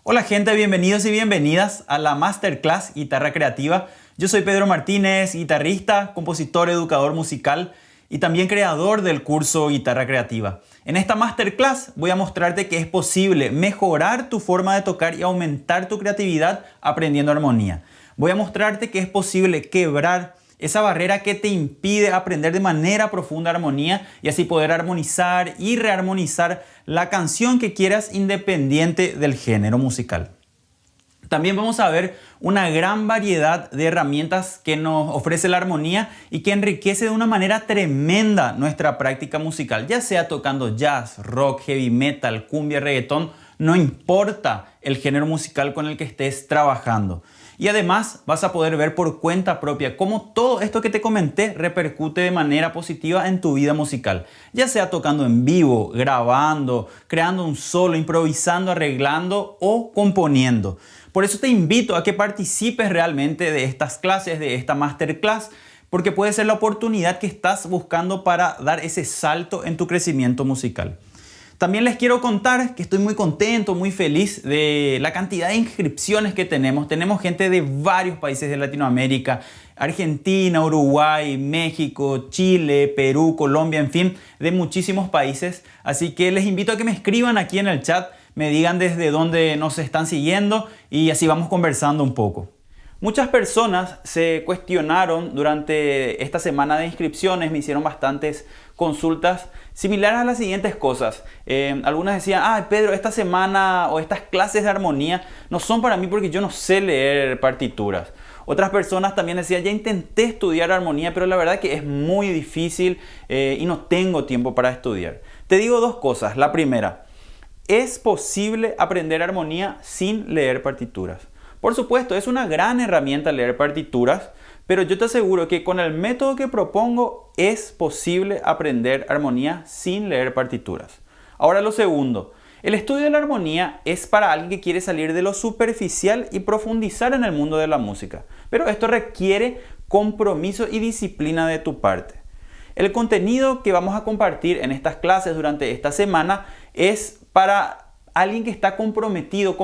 Hola gente, bienvenidos y bienvenidas a la Masterclass Guitarra Creativa. Yo soy Pedro Martínez, guitarrista, compositor, educador musical y también creador del curso Guitarra Creativa. En esta Masterclass voy a mostrarte que es posible mejorar tu forma de tocar y aumentar tu creatividad aprendiendo armonía. Voy a mostrarte que es posible quebrar esa barrera que te impide aprender de manera profunda armonía y así poder armonizar y rearmonizar la canción que quieras independiente del género musical. También vamos a ver una gran variedad de herramientas que nos ofrece la armonía y que enriquece de una manera tremenda nuestra práctica musical, ya sea tocando jazz, rock, heavy metal, cumbia, reggaetón, no importa el género musical con el que estés trabajando. Y además vas a poder ver por cuenta propia cómo todo esto que te comenté repercute de manera positiva en tu vida musical. Ya sea tocando en vivo, grabando, creando un solo, improvisando, arreglando o componiendo. Por eso te invito a que participes realmente de estas clases, de esta masterclass, porque puede ser la oportunidad que estás buscando para dar ese salto en tu crecimiento musical. También les quiero contar que estoy muy contento, muy feliz de la cantidad de inscripciones que tenemos. Tenemos gente de varios países de Latinoamérica, Argentina, Uruguay, México, Chile, Perú, Colombia, en fin, de muchísimos países. Así que les invito a que me escriban aquí en el chat, me digan desde dónde nos están siguiendo y así vamos conversando un poco. Muchas personas se cuestionaron durante esta semana de inscripciones, me hicieron bastantes consultas similares a las siguientes cosas. Algunas decían, Pedro, esta semana o estas clases de armonía no son para mí porque yo no sé leer partituras. Otras personas también decían, ya intenté estudiar armonía, pero la verdad que es muy difícil y no tengo tiempo para estudiar. Te digo dos cosas. La primera, es posible aprender armonía sin leer partituras. Por supuesto, es una gran herramienta leer partituras, pero yo te aseguro que con el método que propongo es posible aprender armonía sin leer partituras. Ahora lo segundo, el estudio de la armonía es para alguien que quiere salir de lo superficial y profundizar en el mundo de la música, pero esto requiere compromiso y disciplina de tu parte. El contenido que vamos a compartir en estas clases durante esta semana es para alguien que está comprometida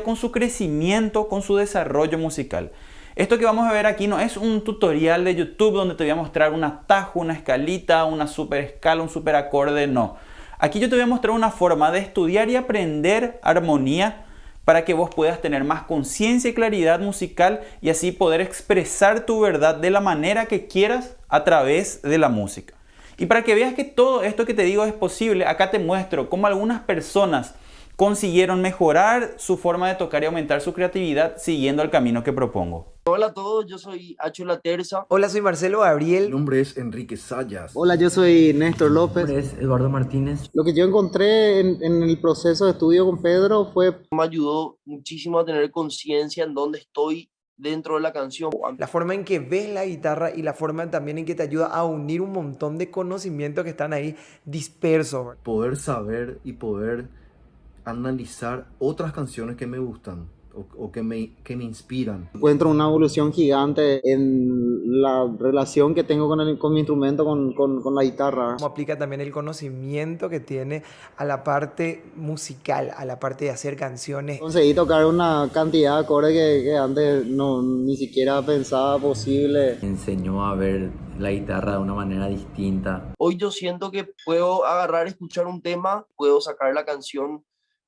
con su crecimiento, con su desarrollo musical. Esto que vamos a ver aquí no es un tutorial de YouTube donde te voy a mostrar un atajo, una escalita, una super escala, un super acorde, no. Aquí yo te voy a mostrar una forma de estudiar y aprender armonía para que vos puedas tener más conciencia y claridad musical y así poder expresar tu verdad de la manera que quieras a través de la música. Y para que veas que todo esto que te digo es posible, acá te muestro cómo algunas personas consiguieron mejorar su forma de tocar y aumentar su creatividad siguiendo el camino que propongo. Hola a todos, yo soy Acho La Terza. Hola, soy Marcelo Gabriel. Mi nombre es Enrique Sayas. Hola, yo soy Néstor López. Mi nombre es Eduardo Martínez. Lo que yo encontré en el proceso de estudio con Pedro fue... Me ayudó muchísimo a tener conciencia en dónde estoy dentro de la canción. La forma en que ves la guitarra y la forma también en que te ayuda a unir un montón de conocimientos que están ahí dispersos. Poder saber y poder analizar otras canciones que me gustan o que me inspiran. Encuentro una evolución gigante en la relación que tengo con mi instrumento, con la guitarra. Como aplica también el conocimiento que tiene a la parte musical, a la parte de hacer canciones. Conseguí tocar una cantidad de acordes que antes ni siquiera pensaba posible. Me enseñó a ver la guitarra de una manera distinta. Hoy yo siento que puedo agarrar, escuchar un tema, puedo sacar la canción,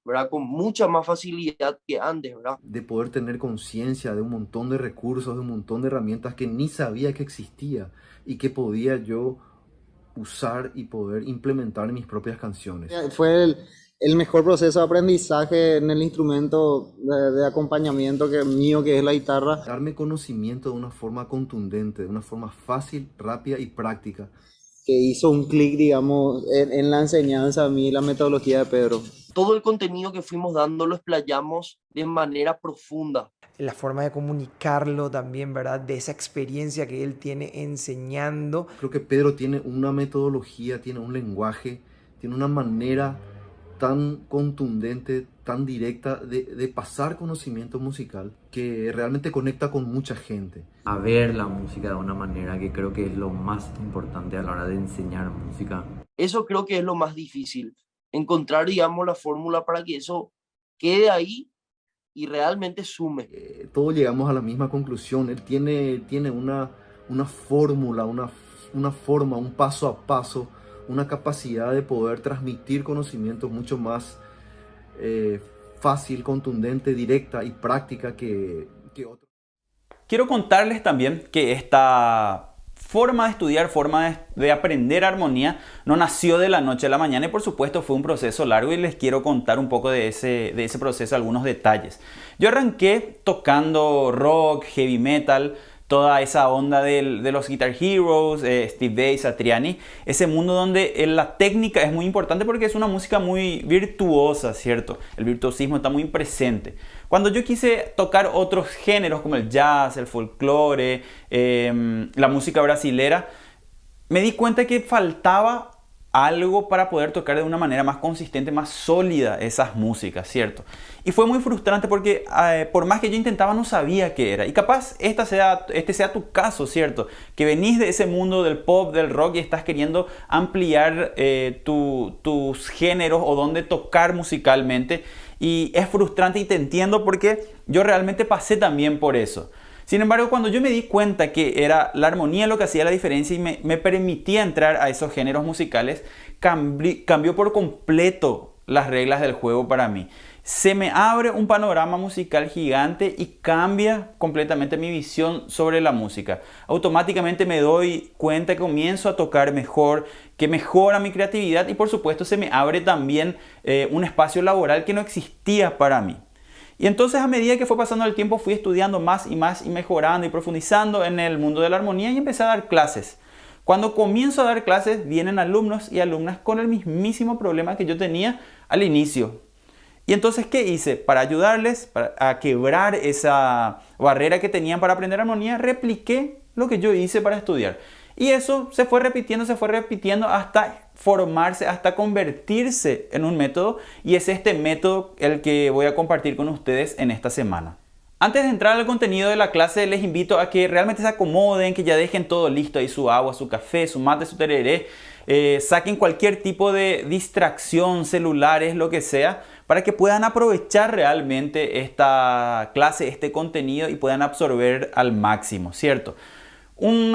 ¿verdad? Con mucha más facilidad que antes, ¿verdad? De poder tener conciencia de un montón de recursos, de un montón de herramientas que ni sabía que existía y que podía yo usar y poder implementar en mis propias canciones. Fue el mejor proceso de aprendizaje en el instrumento de acompañamiento mío, que es la guitarra. Darme conocimiento de una forma contundente, de una forma fácil, rápida y práctica. Que hizo un clic, digamos, en la enseñanza a mí, la metodología de Pedro. Todo el contenido que fuimos dando lo explayamos de manera profunda. La forma de comunicarlo también, ¿verdad? De esa experiencia que él tiene enseñando. Creo que Pedro tiene una metodología, tiene un lenguaje, tiene una manera tan contundente, tan directa de pasar conocimiento musical que realmente conecta con mucha gente. A ver la música de una manera que creo que es lo más importante a la hora de enseñar música. Eso creo que es lo más difícil. Encontrar, digamos, la fórmula para que eso quede ahí y realmente sume. Todos llegamos a la misma conclusión. Él tiene una fórmula, una forma, un paso a paso, una capacidad de poder transmitir conocimientos mucho más fácil, contundente, directa y práctica que otros. Quiero contarles también que esta forma de estudiar, forma de aprender armonía, no nació de la noche a la mañana y por supuesto fue un proceso largo y les quiero contar un poco de ese proceso, algunos detalles. Yo arranqué tocando rock, heavy metal, toda esa onda de los Guitar Heroes, Steve Vai, Satriani, ese mundo donde la técnica es muy importante porque es una música muy virtuosa, ¿cierto? El virtuosismo está muy presente. Cuando yo quise tocar otros géneros como el jazz, el folclore, la música brasilera, me di cuenta que faltaba algo para poder tocar de una manera más consistente, más sólida esas músicas, ¿cierto? Y fue muy frustrante porque por más que yo intentaba no sabía qué era. Y capaz este sea tu caso, ¿cierto? Que venís de ese mundo del pop, del rock y estás queriendo ampliar tus géneros o dónde tocar musicalmente. Y es frustrante y te entiendo porque yo realmente pasé también por eso. Sin embargo, cuando yo me di cuenta que era la armonía lo que hacía la diferencia y me permitía entrar a esos géneros musicales, cambió por completo las reglas del juego para mí. Se me abre un panorama musical gigante y cambia completamente mi visión sobre la música. Automáticamente me doy cuenta que comienzo a tocar mejor, que mejora mi creatividad y por supuesto se me abre también un espacio laboral que no existía para mí. Y entonces a medida que fue pasando el tiempo fui estudiando más y mejorando y profundizando en el mundo de la armonía y empecé a dar clases. Cuando comienzo a dar clases vienen alumnos y alumnas con el mismísimo problema que yo tenía al inicio. Y entonces, ¿qué hice? Para ayudarles a quebrar esa barrera que tenían para aprender armonía, repliqué lo que yo hice para estudiar. Y eso se fue repitiendo hasta formarse, hasta convertirse en un método. Y es este método el que voy a compartir con ustedes en esta semana. Antes de entrar al contenido de la clase, les invito a que realmente se acomoden, que ya dejen todo listo ahí, su agua, su café, su mate, su tereré. Saquen cualquier tipo de distracción, celulares, lo que sea, para que puedan aprovechar realmente esta clase, este contenido y puedan absorber al máximo, ¿cierto? Un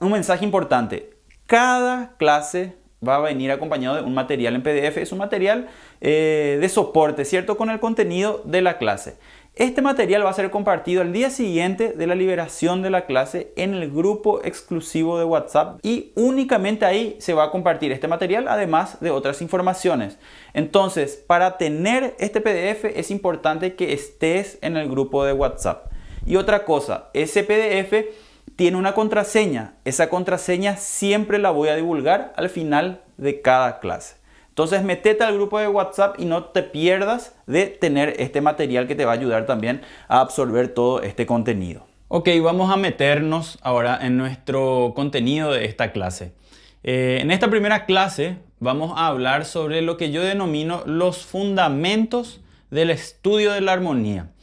mensaje importante. Cada clase va a venir acompañado de un material en PDF. Es un material de soporte, ¿cierto? Con el contenido de la clase. Este material va a ser compartido al día siguiente de la liberación de la clase en el grupo exclusivo de WhatsApp y únicamente ahí se va a compartir este material, además de otras informaciones. Entonces, para tener este PDF es importante que estés en el grupo de WhatsApp. Y otra cosa, ese PDF tiene una contraseña. Esa contraseña siempre la voy a divulgar al final de cada clase. Entonces métete al grupo de WhatsApp y no te pierdas de tener este material que te va a ayudar también a absorber todo este contenido. Ok, vamos a meternos ahora en nuestro contenido de esta clase. En esta primera clase vamos a hablar sobre lo que yo denomino los fundamentos del estudio de la armonía.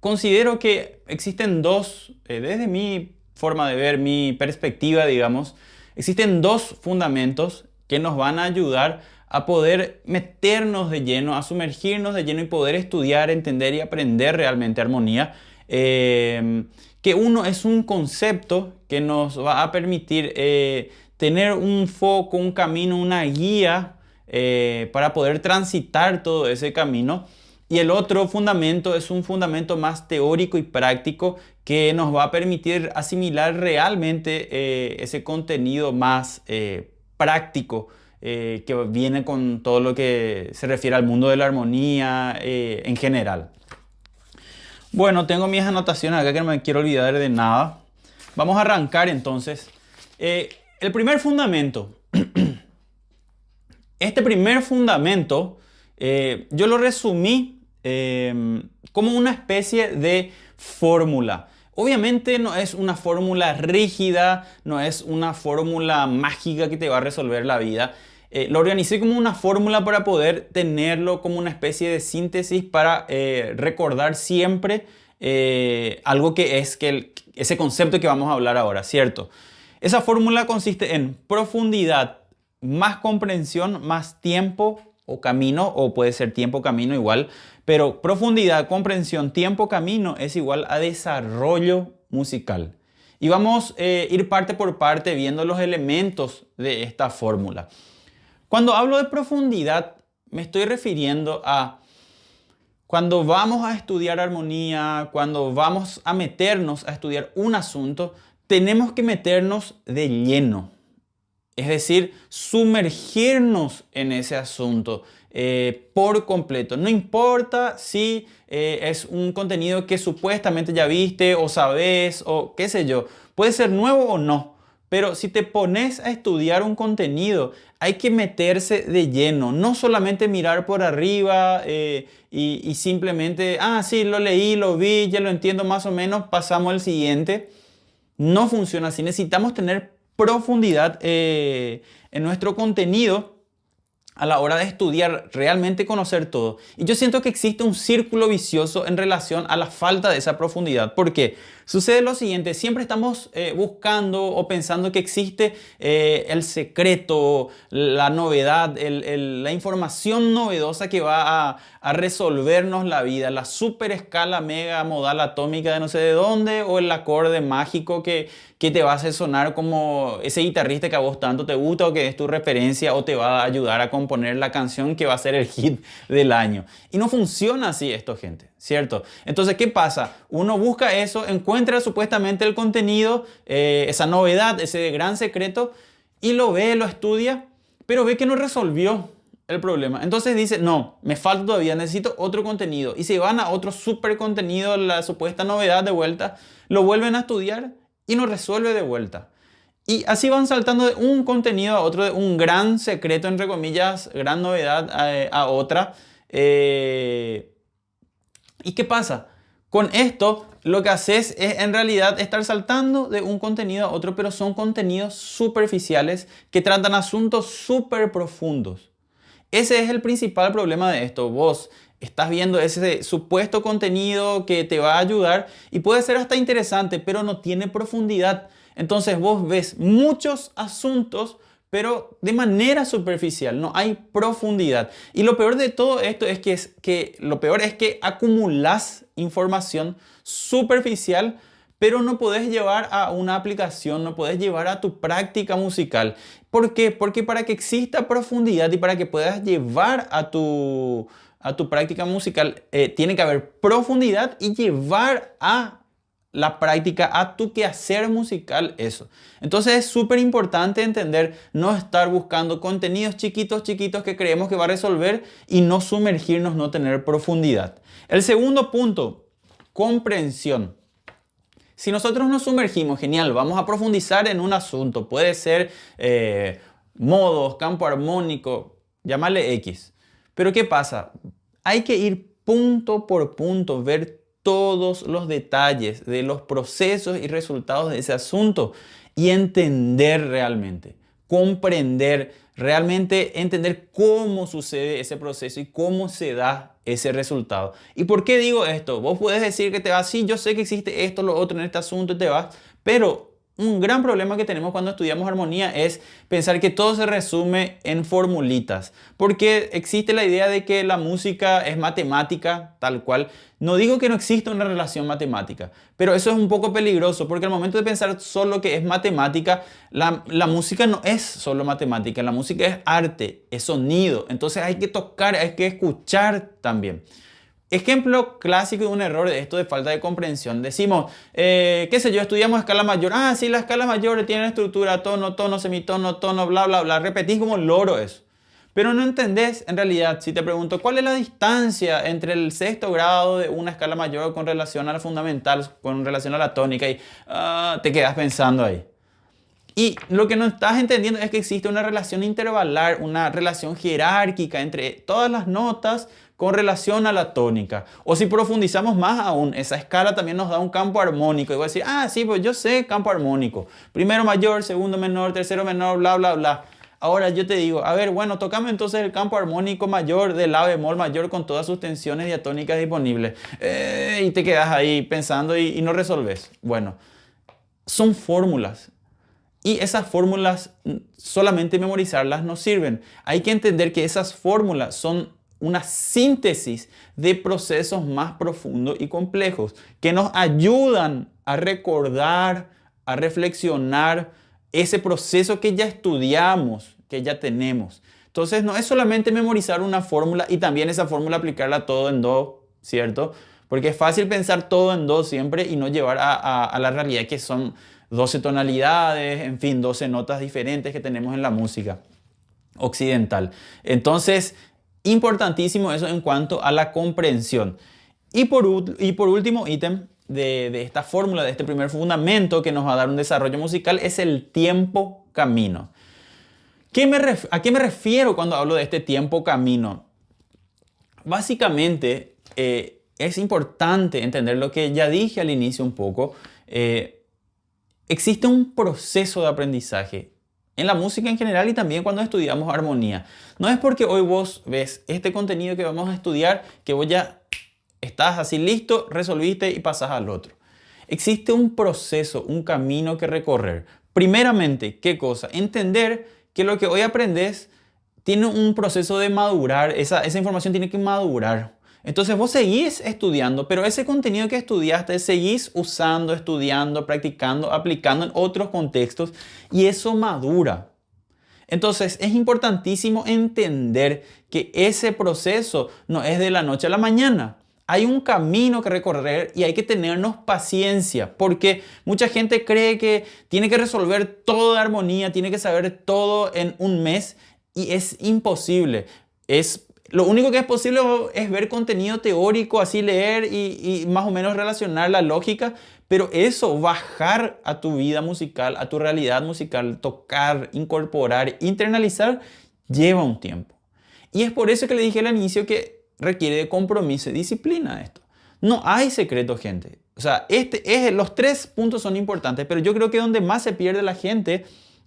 Considero que existen desde mi forma de ver, mi perspectiva, digamos, existen dos fundamentos que nos van a ayudar a poder meternos de lleno, a sumergirnos de lleno y poder estudiar, entender y aprender realmente armonía. Que uno es un concepto que nos va a permitir tener un foco, un camino, una guía para poder transitar todo ese camino. Y el otro fundamento es un fundamento más teórico y práctico que nos va a permitir asimilar realmente ese contenido más práctico que viene con todo lo que se refiere al mundo de la armonía en general. Bueno, tengo mis anotaciones acá que no me quiero olvidar de nada. Vamos a arrancar entonces. El primer fundamento. Este primer fundamento yo lo resumí como una especie de fórmula. Obviamente no es una fórmula rígida, no es una fórmula mágica que te va a resolver la vida. Lo organicé como una fórmula para poder tenerlo como una especie de síntesis para recordar siempre algo que es ese concepto que vamos a hablar ahora, ¿cierto? Esa fórmula consiste en profundidad más comprensión más tiempo o camino, o puede ser tiempo, camino igual, pero profundidad, comprensión, tiempo, camino es igual a desarrollo musical. Y vamos a ir parte por parte viendo los elementos de esta fórmula. Cuando hablo de profundidad, me estoy refiriendo a cuando vamos a estudiar armonía, cuando vamos a meternos a estudiar un asunto, tenemos que meternos de lleno. Es decir, sumergirnos en ese asunto por completo. No importa si es un contenido que supuestamente ya viste o sabes o qué sé yo. Puede ser nuevo o no. Pero si te pones a estudiar un contenido, hay que meterse de lleno. No solamente mirar por arriba y simplemente, sí, lo leí, lo vi, ya lo entiendo más o menos, pasamos al siguiente. No funciona así. Necesitamos tener profundidad en nuestro contenido a la hora de estudiar, realmente conocer todo. Y yo siento que existe un círculo vicioso en relación a la falta de esa profundidad. ¿Por qué? Sucede lo siguiente, siempre estamos buscando o pensando que existe el secreto, la novedad, la información novedosa que va a resolvernos la vida, la super escala mega modal atómica de no sé de dónde, o el acorde mágico que te va a hacer sonar como ese guitarrista que a vos tanto te gusta o que es tu referencia o te va a ayudar a componer la canción que va a ser el hit del año. Y no funciona así esto, gente, ¿cierto? Entonces, ¿qué pasa? Uno busca eso, encuentra supuestamente el contenido, esa novedad, ese gran secreto, y lo ve, lo estudia, pero ve que no resolvió el problema. Entonces dice, no, me falta todavía, necesito otro contenido. Y se van a otro super contenido, la supuesta novedad de vuelta, lo vuelven a estudiar y no resuelve de vuelta. Y así van saltando de un contenido a otro, de un gran secreto, entre comillas, gran novedad a otra. ¿Y qué pasa? Con esto lo que haces es en realidad estar saltando de un contenido a otro, pero son contenidos superficiales que tratan asuntos súper profundos. Ese es el principal problema de esto. Vos estás viendo ese supuesto contenido que te va a ayudar y puede ser hasta interesante, pero no tiene profundidad. Entonces vos ves muchos asuntos, pero de manera superficial, no hay profundidad. Y lo peor de todo esto es que acumulas información superficial, pero no podés llevar a una aplicación, no podés llevar a tu práctica musical. ¿Por qué? Porque para que exista profundidad y para que puedas llevar a tu práctica musical, tiene que haber profundidad y llevar a la práctica, a tu quehacer musical eso. Entonces es súper importante entender, no estar buscando contenidos chiquitos que creemos que va a resolver y no sumergirnos, no tener profundidad. El segundo punto, comprensión. Si nosotros nos sumergimos, genial, vamos a profundizar en un asunto. Puede ser modos, campo armónico, llamarle X. Pero ¿qué pasa? Hay que ir punto por punto, ver todos los detalles de los procesos y resultados de ese asunto y entender realmente, comprender, realmente entender cómo sucede ese proceso y cómo se da ese resultado. ¿Y por qué digo esto? Vos puedes decir que te vas, sí, yo sé que existe esto, lo otro en este asunto y te vas, pero un gran problema que tenemos cuando estudiamos armonía es pensar que todo se resume en formulitas, porque existe la idea de que la música es matemática, tal cual. No digo que no exista una relación matemática, pero eso es un poco peligroso, porque al momento de pensar solo que es matemática, la música no es solo matemática, la música es arte, es sonido, entonces hay que tocar, hay que escuchar también. Ejemplo clásico de un error de esto de falta de comprensión. Decimos, qué sé yo, estudiamos escala mayor. Sí, la escala mayor tiene estructura, tono, tono, semitono, tono, bla, bla, bla. Repetís como loro eso. Pero no entendés, en realidad, si te pregunto, ¿cuál es la distancia entre el sexto grado de una escala mayor con relación a la fundamental, con relación a la tónica? Y te quedas pensando ahí. Y lo que no estás entendiendo es que existe una relación intervalar, una relación jerárquica entre todas las notas con relación a la tónica. O si profundizamos más aún, esa escala también nos da un campo armónico. Y voy a decir, sí, pues yo sé campo armónico. Primero mayor, segundo menor, tercero menor, bla, bla, bla. Ahora yo te digo, a ver, bueno, tocame entonces el campo armónico mayor de la bemol mayor con todas sus tensiones diatónicas disponibles. Y te quedas ahí pensando y no resolves. Bueno, son fórmulas. Y esas fórmulas, solamente memorizarlas no sirven. Hay que entender que esas fórmulas son una síntesis de procesos más profundos y complejos que nos ayudan a recordar, a reflexionar ese proceso que ya estudiamos, que ya tenemos. Entonces no es solamente memorizar una fórmula y también esa fórmula aplicarla todo en do, ¿cierto? Porque es fácil pensar todo en do siempre y no llevar a la realidad que son 12 tonalidades, en fin, 12 notas diferentes que tenemos en la música occidental. Entonces, importantísimo eso en cuanto a la comprensión. Y por último ítem de esta fórmula, de este primer fundamento que nos va a dar un desarrollo musical, es el tiempo-camino. ¿A qué me refiero cuando hablo de este tiempo-camino? Básicamente, es importante entender lo que ya dije al inicio un poco. Existe un proceso de aprendizaje en la música en general y también cuando estudiamos armonía. No es porque hoy vos ves este contenido que vamos a estudiar que vos ya estás así listo, resolviste y pasás al otro. Existe un proceso, un camino que recorrer. Primeramente, ¿qué cosa? Entender que lo que hoy aprendes tiene un proceso de madurar, esa información tiene que madurar. Entonces vos seguís estudiando, pero ese contenido que estudiaste seguís usando, estudiando, practicando, aplicando en otros contextos y eso madura. Entonces es importantísimo entender que ese proceso no es de la noche a la mañana. Hay un camino que recorrer y hay que tenernos paciencia porque mucha gente cree que tiene que resolver todo de armonía, tiene que saber todo en un mes y es imposible. Lo único que es posible es ver contenido teórico, así leer y más o menos relacionar la lógica, pero eso, bajar a tu vida musical, a tu realidad musical, tocar, incorporar, internalizar, lleva un tiempo. Y es por eso que le dije al inicio que requiere de compromiso y disciplina esto. No hay secreto, gente. O sea, los 3 puntos son importantes, pero yo creo que donde más se pierde la gente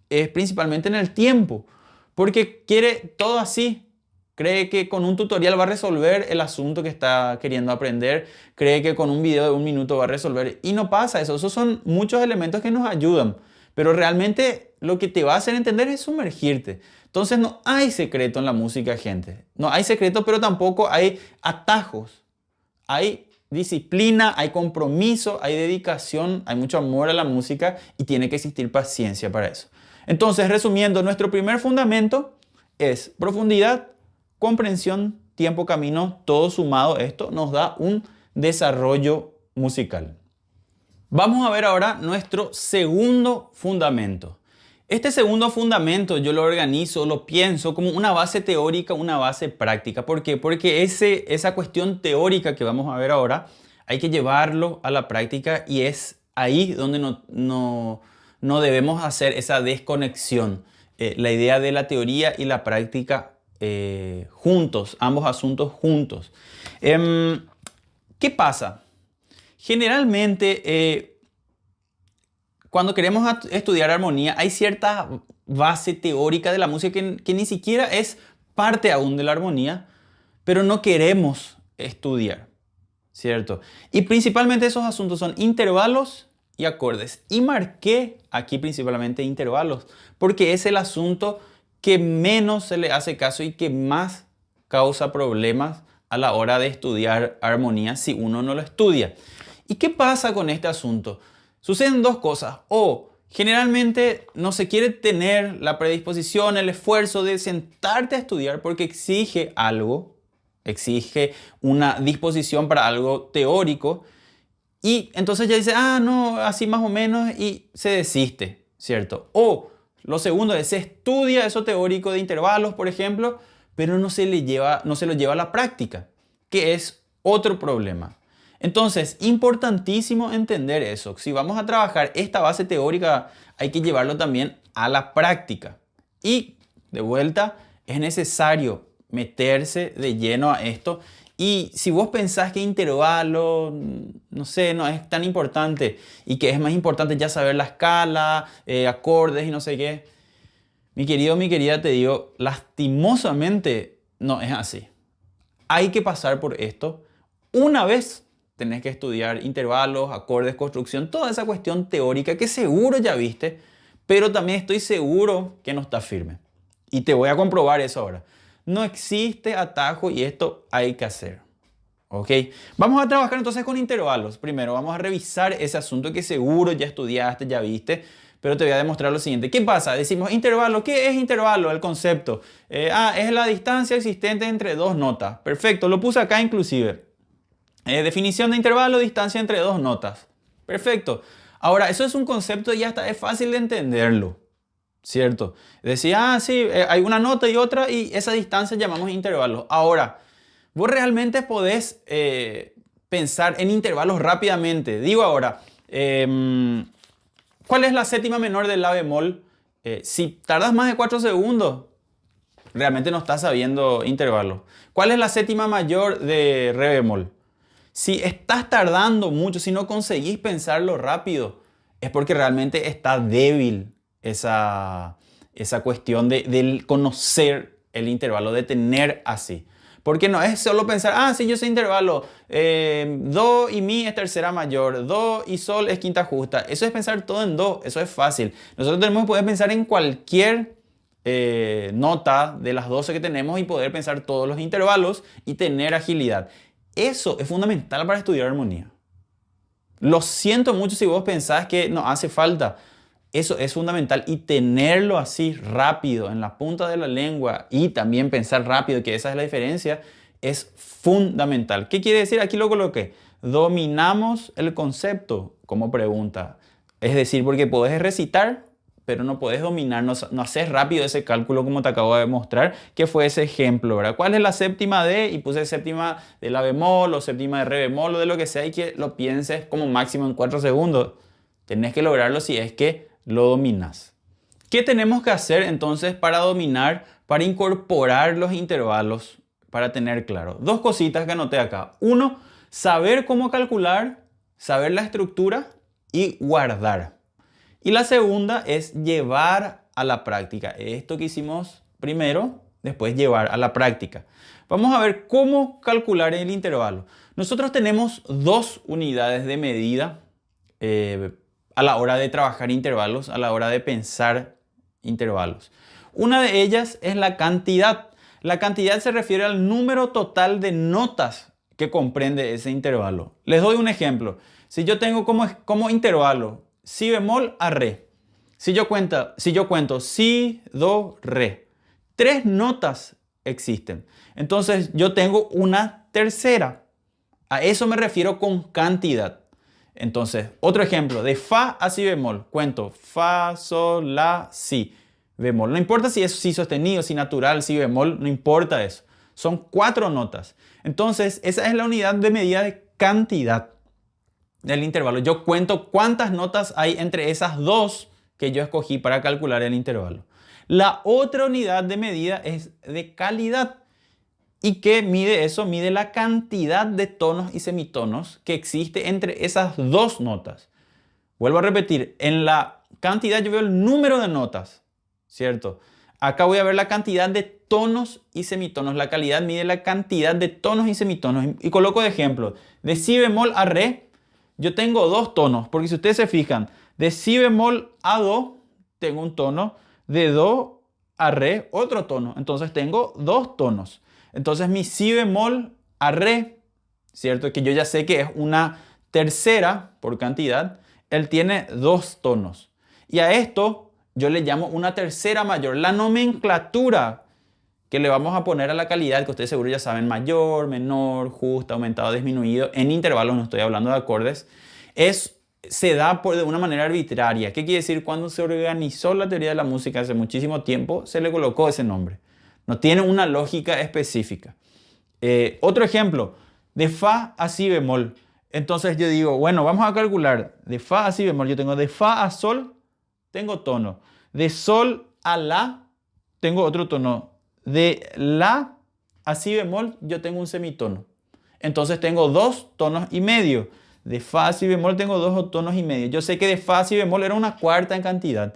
es principalmente en el tiempo, porque quiere todo así. Cree que con un tutorial va a resolver el asunto que está queriendo aprender. Cree que con un video de 1 minuto va a resolver. Y no pasa eso. Esos son muchos elementos que nos ayudan. Pero realmente lo que te va a hacer entender es sumergirte. Entonces no hay secreto en la música, gente. No hay secreto, pero tampoco hay atajos. Hay disciplina, hay compromiso, hay dedicación, hay mucho amor a la música y tiene que existir paciencia para eso. Entonces, resumiendo, nuestro primer fundamento es profundidad, comprensión, tiempo, camino, todo sumado esto nos da un desarrollo musical. Vamos a ver ahora nuestro segundo fundamento. Este segundo fundamento yo lo organizo, lo pienso como una base teórica, una base práctica. ¿Por qué? Porque esa cuestión teórica que vamos a ver ahora hay que llevarlo a la práctica y es ahí donde no debemos hacer esa desconexión. La idea de la teoría y la práctica juntos, ambos asuntos juntos. ¿Qué pasa? Generalmente, cuando queremos estudiar armonía, hay cierta base teórica de la música que ni siquiera es parte aún de la armonía, pero no queremos estudiar, ¿cierto? Y principalmente esos asuntos son intervalos y acordes. Y marqué aquí principalmente intervalos, porque es el asunto que menos se le hace caso y que más causa problemas a la hora de estudiar armonía si uno no lo estudia. ¿Y qué pasa con este asunto? Suceden 2 cosas. O generalmente no se quiere tener la predisposición, el esfuerzo de sentarte a estudiar porque exige algo, exige una disposición para algo teórico y entonces ya dice, no, así más o menos y se desiste, ¿cierto? O lo segundo es, se estudia eso teórico de intervalos, por ejemplo, pero no se lo lleva a la práctica, que es otro problema. Entonces, importantísimo entender eso. Si vamos a trabajar esta base teórica, hay que llevarlo también a la práctica. Y, de vuelta, es necesario meterse de lleno a esto. Y si vos pensás que intervalo, no sé, no es tan importante y que es más importante ya saber la escala, acordes y no sé qué, mi querido, mi querida, te digo, lastimosamente no es así. Hay que pasar por esto. Una vez tenés que estudiar intervalos, acordes, construcción, toda esa cuestión teórica que seguro ya viste, pero también estoy seguro que no está firme. Y te voy a comprobar eso ahora. No existe atajo y esto hay que hacer. ¿Ok? Vamos a trabajar entonces con intervalos. Primero vamos a revisar ese asunto que seguro ya estudiaste, ya viste, pero te voy a demostrar lo siguiente. ¿Qué pasa? Decimos intervalo. ¿Qué es intervalo? El concepto. Es la distancia existente entre dos notas. Perfecto, lo puse acá inclusive. Definición de intervalo, distancia entre dos notas. Perfecto. Ahora, eso es un concepto y ya está, es fácil de entenderlo. ¿Cierto? Decía, sí, hay una nota y otra y esa distancia llamamos intervalos. Ahora, vos realmente podés pensar en intervalos rápidamente. Digo ahora, ¿cuál es la séptima menor del la bemol? Si tardas más de 4 segundos, realmente no estás sabiendo intervalos. ¿Cuál es la séptima mayor de re bemol? Si estás tardando mucho, si no conseguís pensarlo rápido, es porque realmente está débil esa cuestión de conocer el intervalo, de tener así. Porque no es solo pensar, sí, yo sé intervalo, do y mi es tercera mayor, do y sol es quinta justa. Eso es pensar todo en do, eso es fácil. Nosotros tenemos que poder pensar en cualquier nota de las 12 que tenemos y poder pensar todos los intervalos y tener agilidad. Eso es fundamental para estudiar armonía. Lo siento mucho si vos pensás que no hace falta. Eso es fundamental y tenerlo así rápido en la punta de la lengua y también pensar rápido, que esa es la diferencia, es fundamental. ¿Qué quiere decir? Aquí lo coloqué. Dominamos el concepto como pregunta. Es decir, porque podés recitar, pero no podés dominar, no haces rápido ese cálculo como te acabo de mostrar, que fue ese ejemplo, ¿verdad? ¿Cuál es la séptima de? Y puse séptima de la bemol o séptima de re bemol o de lo que sea y que lo pienses como máximo en 4 segundos. Tenés que lograrlo si es que lo dominas. ¿Qué tenemos que hacer entonces para dominar, para incorporar los intervalos, para tener claro? 2 cositas que anoté acá. 1, saber cómo calcular, saber la estructura y guardar. Y la segunda es llevar a la práctica. Esto que hicimos primero, después llevar a la práctica. Vamos a ver cómo calcular el intervalo. Nosotros tenemos 2 unidades de medida a la hora de trabajar intervalos, a la hora de pensar intervalos. Una de ellas es la cantidad. La cantidad se refiere al número total de notas que comprende ese intervalo. Les doy un ejemplo. Si yo tengo como intervalo si bemol a re, si yo cuento si, do, re, 3 notas existen. Entonces yo tengo una tercera. A eso me refiero con cantidad. Entonces, otro ejemplo, de fa a si bemol. Cuento fa, sol, la, si bemol. No importa si es si sostenido, si natural, si bemol, no importa eso. Son 4 notas. Entonces, esa es la unidad de medida de cantidad del intervalo. Yo cuento cuántas notas hay entre esas 2 que yo escogí para calcular el intervalo. La otra unidad de medida es de calidad. ¿Y qué mide eso? Mide la cantidad de tonos y semitonos que existe entre esas 2 notas. Vuelvo a repetir, en la cantidad yo veo el número de notas, ¿cierto? Acá voy a ver la cantidad de tonos y semitonos. La calidad mide la cantidad de tonos y semitonos. Y coloco de ejemplo, de si bemol a re, yo tengo 2 tonos, porque si ustedes se fijan, de si bemol a do tengo un tono, de do a re otro tono, entonces tengo 2 tonos. Entonces mi si bemol a re, ¿cierto? Que yo ya sé que es una tercera por cantidad, él tiene 2 tonos. Y a esto yo le llamo una tercera mayor. La nomenclatura que le vamos a poner a la calidad, que ustedes seguro ya saben, mayor, menor, justa, aumentado, disminuido, en intervalos, no estoy hablando de acordes, se da de una manera arbitraria. ¿Qué quiere decir? Cuando se organizó la teoría de la música hace muchísimo tiempo, se le colocó ese nombre. No tiene una lógica específica. Otro ejemplo, de fa a si bemol. Entonces yo digo, bueno, vamos a calcular de fa a si bemol. Yo tengo de fa a sol, tengo tono. De sol a la, tengo otro tono. De la a si bemol, yo tengo un semitono. Entonces tengo 2 tonos y medio. De fa a si bemol tengo 2 tonos y medio. Yo sé que de fa a si bemol era una cuarta en cantidad.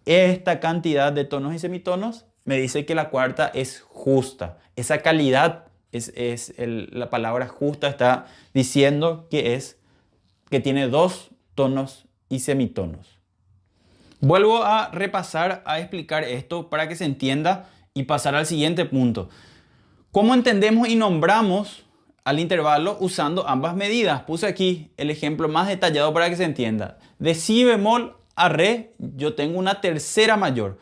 Esta cantidad de tonos y semitonos me dice que la cuarta es justa. Esa calidad, la palabra justa está diciendo que tiene 2 tonos y semitonos. Vuelvo a repasar, a explicar esto para que se entienda y pasar al siguiente punto. ¿Cómo entendemos y nombramos al intervalo usando ambas medidas? Puse aquí el ejemplo más detallado para que se entienda. De si bemol a re, yo tengo una tercera mayor.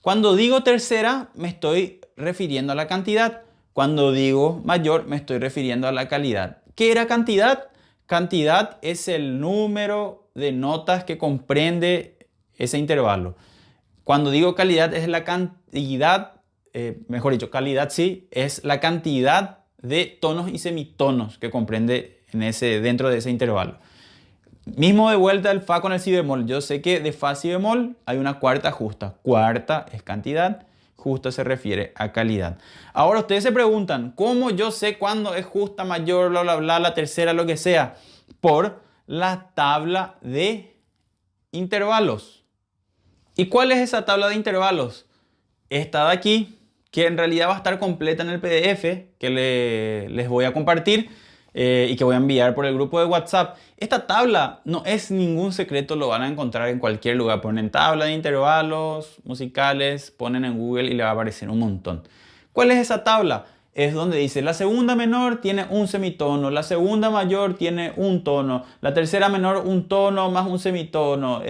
Cuando digo tercera, me estoy refiriendo a la cantidad. Cuando digo mayor, me estoy refiriendo a la calidad. ¿Qué era cantidad? Cantidad es el número de notas que comprende ese intervalo. Cuando digo calidad, es la cantidad, mejor dicho, calidad sí, es la cantidad de tonos y semitonos que comprende dentro de ese intervalo. Mismo de vuelta el fa con el si bemol. Yo sé que de fa si bemol hay una cuarta justa. Cuarta es cantidad, justa se refiere a calidad. Ahora ustedes se preguntan, ¿cómo yo sé cuándo es justa, mayor, bla, bla, bla, la tercera, lo que sea? Por la tabla de intervalos. ¿Y cuál es esa tabla de intervalos? Esta de aquí, que en realidad va a estar completa en el PDF que les voy a compartir y que voy a enviar por el grupo de WhatsApp. Esta tabla no es ningún secreto, lo van a encontrar en cualquier lugar. Ponen tabla de intervalos musicales, ponen en Google y le va a aparecer un montón. ¿Cuál es esa tabla? Es donde dice la segunda menor tiene un semitono, la segunda mayor tiene un tono, la tercera menor un tono más un semitono,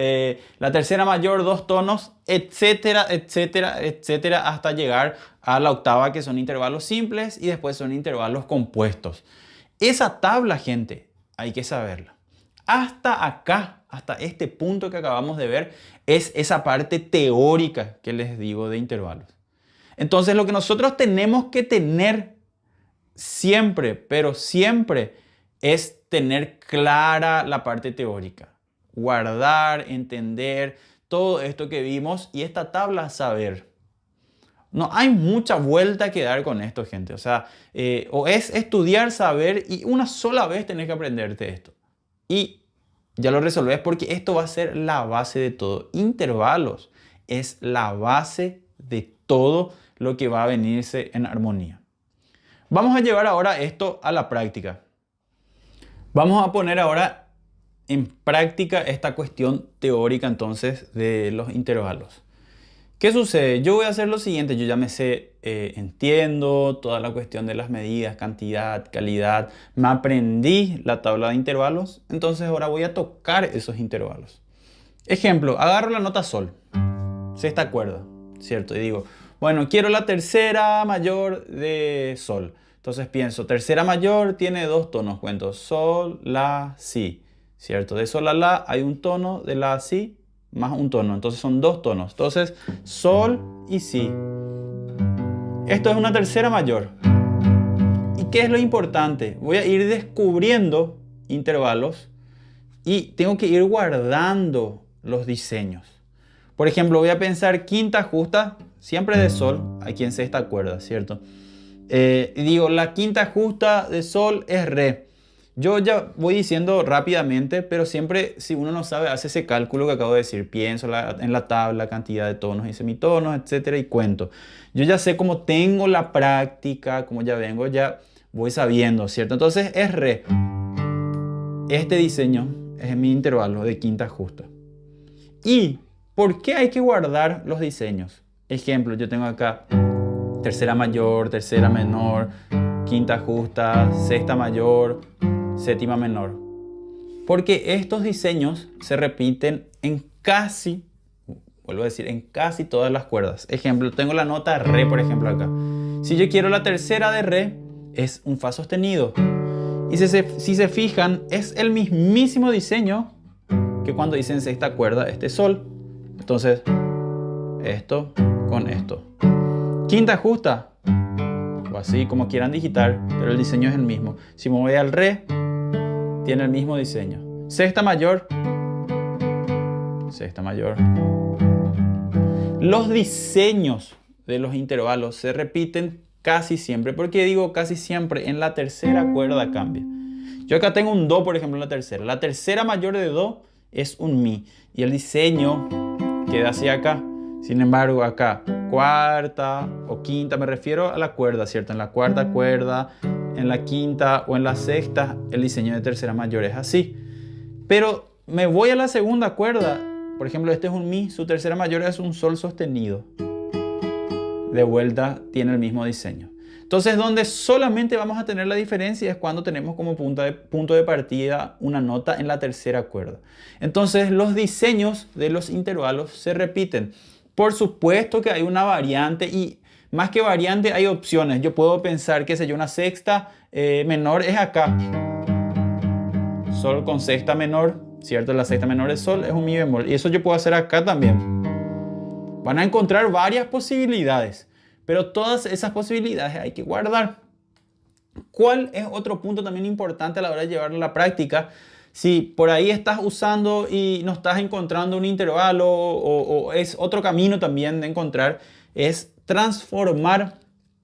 la tercera mayor dos tonos, etcétera, etcétera, etcétera, hasta llegar a la octava, que son intervalos simples y después son intervalos compuestos. Esa tabla, gente, hay que saberla. Hasta acá, hasta este punto que acabamos de ver, es esa parte teórica que les digo de intervalos. Entonces, lo que nosotros tenemos que tener siempre, pero siempre, es tener clara la parte teórica. Guardar, entender todo esto que vimos y esta tabla saber. No hay mucha vuelta que dar con esto, gente. O sea, o es estudiar, saber y una sola vez tenés que aprenderte esto. Y ya lo resolvés porque esto va a ser la base de todo. Intervalos es la base de todo lo que va a venirse en armonía. Vamos a llevar ahora esto a la práctica. Vamos a poner ahora en práctica esta cuestión teórica entonces de los intervalos. ¿Qué sucede? Yo voy a hacer lo siguiente. Yo ya me sé, entiendo toda la cuestión de las medidas, cantidad, calidad. Me aprendí la tabla de intervalos. Entonces ahora voy a tocar esos intervalos. Ejemplo, agarro la nota sol. Sexta cuerda, ¿cierto? Y digo, bueno, quiero la tercera mayor de sol. Entonces pienso, tercera mayor tiene dos tonos. Cuento sol, la, si, ¿cierto? De sol a la hay un tono, de la a si más un tono. Entonces son dos tonos. Entonces, sol y si. Esto es una tercera mayor. ¿Y qué es lo importante? Voy a ir descubriendo intervalos y tengo que ir guardando los diseños. Por ejemplo, voy a pensar quinta justa, siempre de sol, aquí en sexta cuerda, ¿cierto? Y digo, la quinta justa de sol es re. Yo ya voy diciendo rápidamente, pero siempre, si uno no sabe, hace ese cálculo que acabo de decir. Pienso en la tabla, cantidad de tonos y semitonos, etcétera, y cuento. Yo ya sé cómo tengo la práctica, como ya vengo, ya voy sabiendo, ¿cierto? Entonces es re. Este diseño es mi intervalo de quinta justa. ¿Y por qué hay que guardar los diseños? Ejemplo, yo tengo acá tercera mayor, tercera menor, quinta justa, sexta mayor, séptima menor. Porque estos diseños se repiten en casi, vuelvo a decir, en casi todas las cuerdas. Ejemplo, tengo la nota re, por ejemplo, acá. Si yo quiero la tercera de re, es un fa sostenido. Y si se fijan, es el mismísimo diseño que cuando dicen sexta cuerda, este sol. Entonces, esto con esto. Quinta justa, o así como quieran digitar, pero el diseño es el mismo. Si me voy al re, tiene el mismo diseño. Sexta mayor, sexta mayor. Los diseños de los intervalos se repiten casi siempre. ¿Por qué digo casi siempre? En la tercera cuerda cambia. Yo acá tengo un do, por ejemplo, en la tercera. La tercera mayor de do es un mi. Y el diseño queda así acá. Sin embargo, acá, cuarta o quinta, me refiero a la cuerda, ¿cierto? En la cuarta cuerda, en la quinta o en la sexta, el diseño de tercera mayor es así. Pero me voy a la segunda cuerda Por ejemplo, este es un mi, su tercera mayor es un sol sostenido. De vuelta tiene el mismo diseño. Entonces, donde solamente vamos a tener la diferencia es cuando tenemos como punto de partida una nota en la tercera cuerda. Entonces, los diseños de los intervalos se repiten. Por supuesto que hay una variante y más que variante hay opciones. Yo puedo pensar que una sexta menor es acá. Sol con sexta menor, ¿cierto? La sexta menor es sol, es un mi bemol. Y eso yo puedo hacer acá también. Van a encontrar varias posibilidades, pero todas esas posibilidades hay que guardar. ¿Cuál es otro punto también importante a la hora de llevarlo a la práctica? Si por ahí estás usando y no estás encontrando un intervalo o es otro camino también de encontrar, es transformar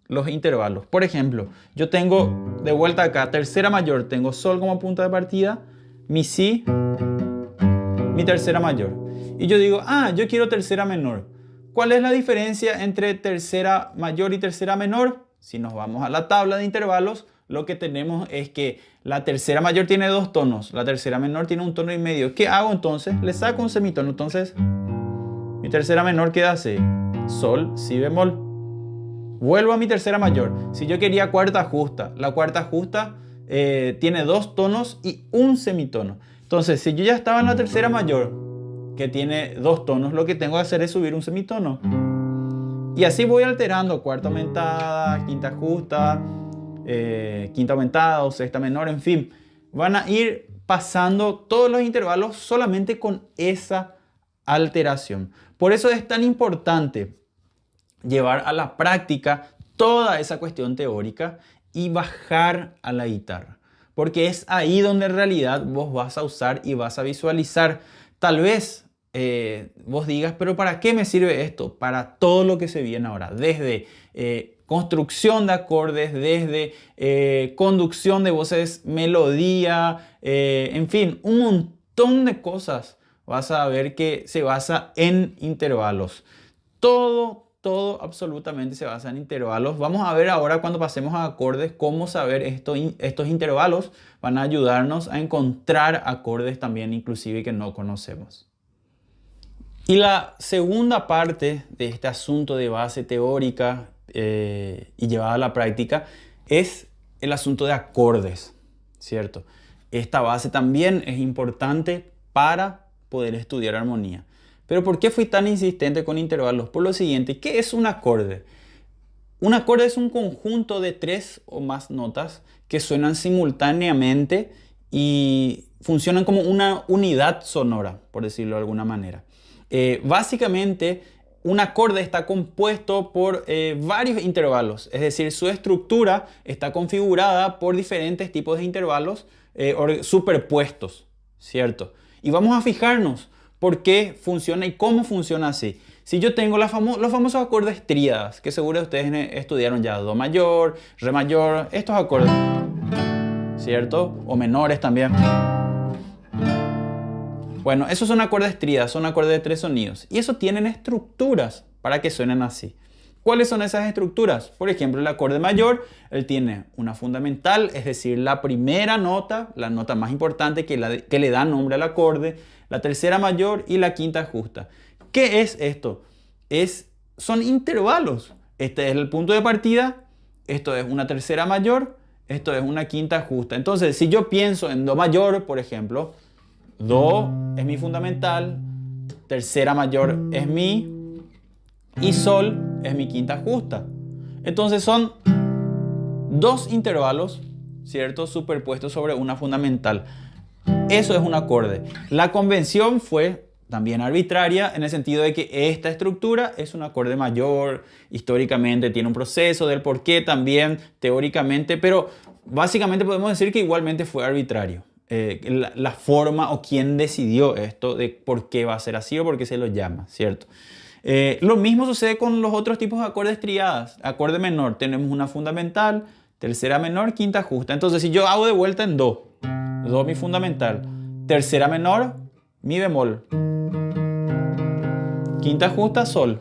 los intervalos. Por ejemplo, yo tengo de vuelta acá, tercera mayor, tengo sol como punto de partida, mi si, mi tercera mayor. Y yo digo, yo quiero tercera menor. ¿Cuál es la diferencia entre tercera mayor y tercera menor? Si nos vamos a la tabla de intervalos, lo que tenemos es que la tercera mayor tiene 2 tonos, la tercera menor tiene 1 tono y medio. ¿Qué hago entonces? Le saco un semitono. Entonces, mi tercera menor queda así, sol, si bemol. Vuelvo a mi tercera mayor. Si yo quería cuarta justa, la cuarta justa tiene 2 tonos y 1 semitono. Entonces, si yo ya estaba en la tercera mayor, que tiene 2 tonos, lo que tengo que hacer es subir un semitono. Y así voy alterando cuarta aumentada, quinta justa, quinta aumentada o sexta menor, en fin. Van a ir pasando todos los intervalos solamente con esa alteración. Por eso es tan importante llevar a la práctica toda esa cuestión teórica y bajar a la guitarra. Porque es ahí donde en realidad vos vas a usar y vas a visualizar. Tal vez vos digas, pero ¿para qué me sirve esto? Para todo lo que se viene ahora, desde construcción de acordes, desde conducción de voces, melodía, en fin, un montón de cosas. Vas a ver que se basa en intervalos. Todo absolutamente se basa en intervalos. Vamos a ver ahora cuando pasemos a acordes cómo saber estos intervalos. Van a ayudarnos a encontrar acordes también inclusive que no conocemos. Y la segunda parte de este asunto de base teórica y llevada a la práctica es el asunto de acordes, ¿cierto? Esta base también es importante para poder estudiar armonía. Pero ¿por qué fui tan insistente con intervalos? Por lo siguiente, ¿qué es un acorde? Un acorde es un conjunto de 3 o más notas que suenan simultáneamente y funcionan como una unidad sonora, por decirlo de alguna manera. Básicamente, un acorde está compuesto por varios intervalos, es decir, su estructura está configurada por diferentes tipos de intervalos superpuestos, ¿cierto? Y vamos a fijarnos por qué funciona y cómo funciona así. Si yo tengo los famosos acordes tríadas, que seguro ustedes estudiaron ya, do mayor, re mayor, estos acordes, ¿cierto? O menores también. Bueno, esos son acordes tríadas, son acordes de 3 sonidos. Y eso tienen estructuras para que suenen así. ¿Cuáles son esas estructuras? Por ejemplo, el acorde mayor, él tiene una fundamental, es decir, la primera nota, la nota más importante que le da nombre al acorde, la tercera mayor y la quinta justa. ¿Qué es esto? Son intervalos. Este es el punto de partida, esto es una tercera mayor, esto es una quinta justa. Entonces, si yo pienso en do mayor, por ejemplo, do es mi fundamental, tercera mayor es mi y sol es mi quinta justa. Entonces son 2 intervalos, ¿cierto? Superpuestos sobre una fundamental. Eso es un acorde. La convención fue también arbitraria en el sentido de que esta estructura es un acorde mayor, históricamente tiene un proceso del porqué también, teóricamente, pero básicamente podemos decir que igualmente fue arbitrario. La forma o quién decidió esto de por qué va a ser así o por qué se lo llama, ¿cierto? Lo mismo sucede con los otros tipos de acordes triadas. Acorde menor, tenemos una fundamental, tercera menor, quinta justa. Entonces, si yo hago de vuelta en do mi fundamental, tercera menor, mi bemol, quinta justa, sol.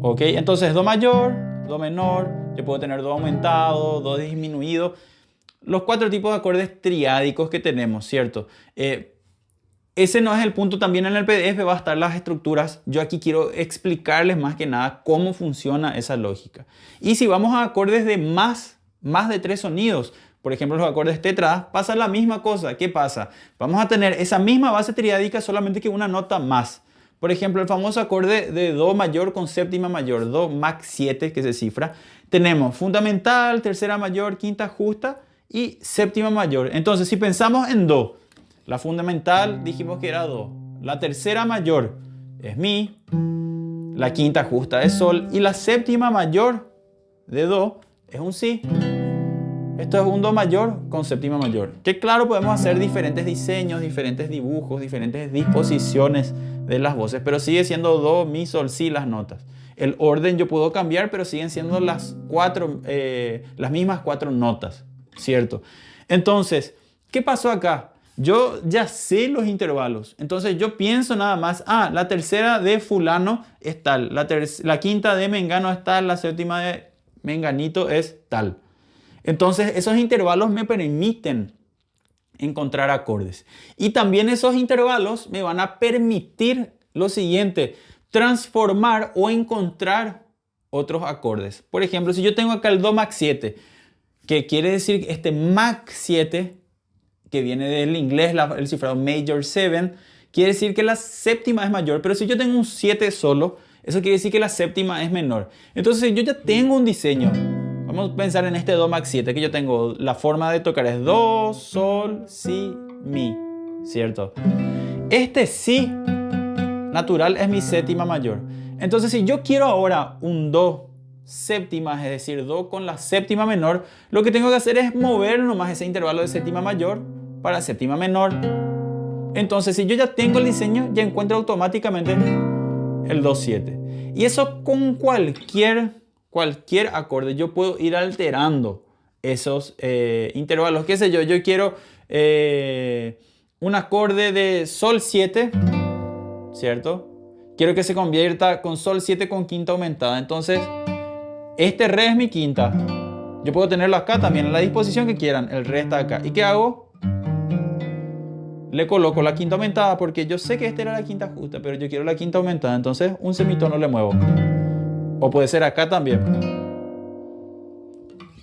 ¿Ok? Entonces, do mayor, do menor, yo puedo tener do aumentado, do disminuido. Los 4 tipos de acordes triádicos que tenemos, ¿cierto? ese no es el punto. También en el PDF va a estar las estructuras. Yo aquí quiero explicarles más que nada cómo funciona esa lógica. Y si vamos a acordes de más de 3 sonidos, por ejemplo los acordes tetradas, pasa la misma cosa. ¿Qué pasa? Vamos a tener esa misma base triádica, solamente que una nota más. Por ejemplo, el famoso acorde de Do mayor con séptima mayor, Do max 7 que se cifra. Tenemos fundamental, tercera mayor, quinta justa y séptima mayor. Entonces, si pensamos en Do, la fundamental dijimos que era Do, la tercera mayor es Mi, la quinta justa es Sol y la séptima mayor de Do es un Si. Esto es un Do mayor con séptima mayor. Que claro, podemos hacer diferentes diseños, diferentes dibujos, diferentes disposiciones de las voces, pero sigue siendo Do, Mi, Sol, Si las notas. El orden yo puedo cambiar, pero siguen siendo las mismas 4 notas, ¿cierto? Entonces, ¿qué pasó acá? Yo ya sé los intervalos, entonces yo pienso nada más, la tercera de fulano es tal, la quinta de mengano es tal, la séptima de menganito es tal. Entonces esos intervalos me permiten encontrar acordes. Y también esos intervalos me van a permitir lo siguiente: transformar o encontrar otros acordes. Por ejemplo, si yo tengo acá el Do max 7, que quiere decir este max 7, que viene del inglés, el cifrado major 7, quiere decir que la séptima es mayor. Pero si yo tengo un 7 solo, eso quiere decir que la séptima es menor. Entonces yo ya tengo un diseño. Vamos a pensar en este Do max 7, que yo tengo la forma de tocar es Do, Sol, Si, Mi, ¿cierto? Este Si natural es mi séptima mayor. Entonces si yo quiero ahora un Do séptima, es decir, Do con la séptima menor, lo que tengo que hacer es mover nomás ese intervalo de séptima mayor para séptima menor. Entonces si yo ya tengo el diseño, ya encuentro automáticamente el Do 7. Y eso con cualquier acorde yo puedo ir alterando esos intervalos. ¿Qué sé yo? Yo quiero un acorde de Sol 7, ¿cierto? Quiero que se convierta con Sol 7 con quinta aumentada. Entonces, este Re es mi quinta. Yo puedo tenerlo acá también, en la disposición que quieran. El Re está acá. ¿Y qué hago? Le coloco la quinta aumentada porque yo sé que esta era la quinta justa, pero yo quiero la quinta aumentada. Entonces, un semitono le muevo. O puede ser acá también.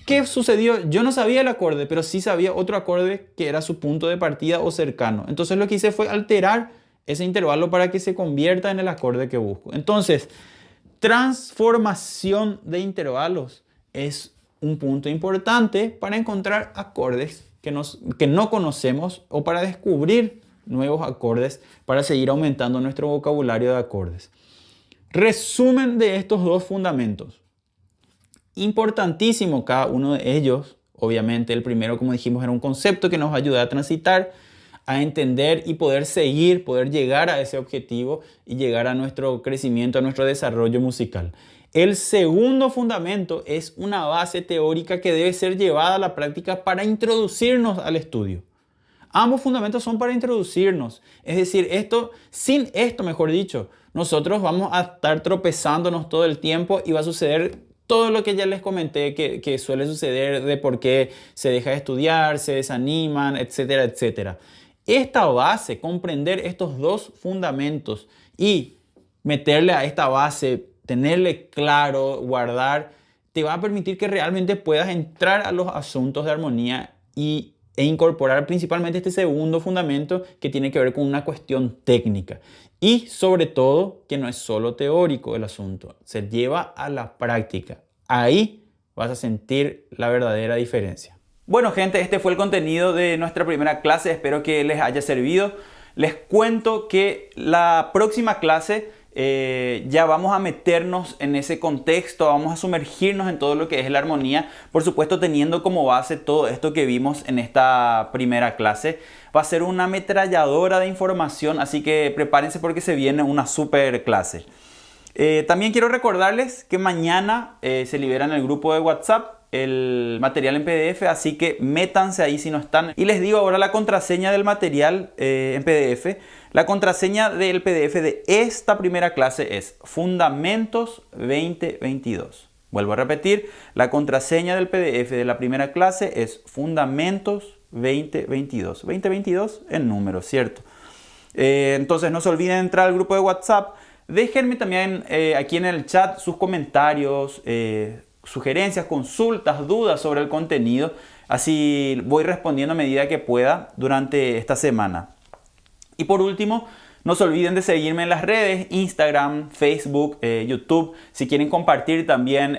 ¿Qué sucedió? Yo no sabía el acorde, pero sí sabía otro acorde que era su punto de partida o cercano. Entonces lo que hice fue alterar ese intervalo para que se convierta en el acorde que busco. Entonces, transformación de intervalos es un punto importante para encontrar acordes que no conocemos o para descubrir nuevos acordes para seguir aumentando nuestro vocabulario de acordes. Resumen de estos dos fundamentos. Importantísimo cada uno de ellos. Obviamente el primero, como dijimos, era un concepto que nos ayuda a transitar, a entender y poder seguir, poder llegar a ese objetivo y llegar a nuestro crecimiento, a nuestro desarrollo musical. El segundo fundamento es una base teórica que debe ser llevada a la práctica para introducirnos al estudio. Ambos fundamentos son para introducirnos. Es decir, sin esto, mejor dicho, nosotros vamos a estar tropezándonos todo el tiempo y va a suceder todo lo que ya les comenté que suele suceder, de por qué se deja de estudiar, se desaniman, etcétera, etcétera. Esta base, comprender estos dos fundamentos y meterle a esta base, tenerle claro, guardar, te va a permitir que realmente puedas entrar a los asuntos de armonía e incorporar principalmente este segundo fundamento que tiene que ver con una cuestión técnica. Y sobre todo, que no es solo teórico el asunto, se lleva a la práctica. Ahí vas a sentir la verdadera diferencia. Bueno, gente, este fue el contenido de nuestra primera clase. Espero que les haya servido. Les cuento que la próxima clase ya vamos a meternos en ese contexto, vamos a sumergirnos en todo lo que es la armonía, por supuesto teniendo como base todo esto que vimos en esta primera clase. Va a ser una ametralladora de información, así que prepárense porque se viene una super clase. También quiero recordarles que mañana se libera en el grupo de WhatsApp el material en PDF, así que métanse ahí si no están. Y les digo ahora la contraseña del material en PDF. La contraseña del PDF de esta primera clase es Fundamentos 2022. Vuelvo a repetir, la contraseña del PDF de la primera clase es Fundamentos 2022. 2022 en número, ¿cierto? Entonces no se olviden entrar al grupo de WhatsApp. Déjenme también aquí en el chat sus comentarios, sugerencias, consultas, dudas sobre el contenido. Así voy respondiendo a medida que pueda durante esta semana. Y por último, no se olviden de seguirme en las redes, Instagram, Facebook, YouTube. Si quieren compartir también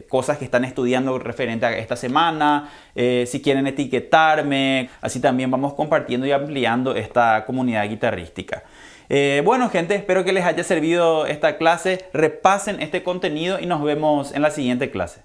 cosas que están estudiando referente a esta semana, si quieren etiquetarme, así también vamos compartiendo y ampliando esta comunidad guitarrística. Bueno, gente, espero que les haya servido esta clase. Repasen este contenido y nos vemos en la siguiente clase.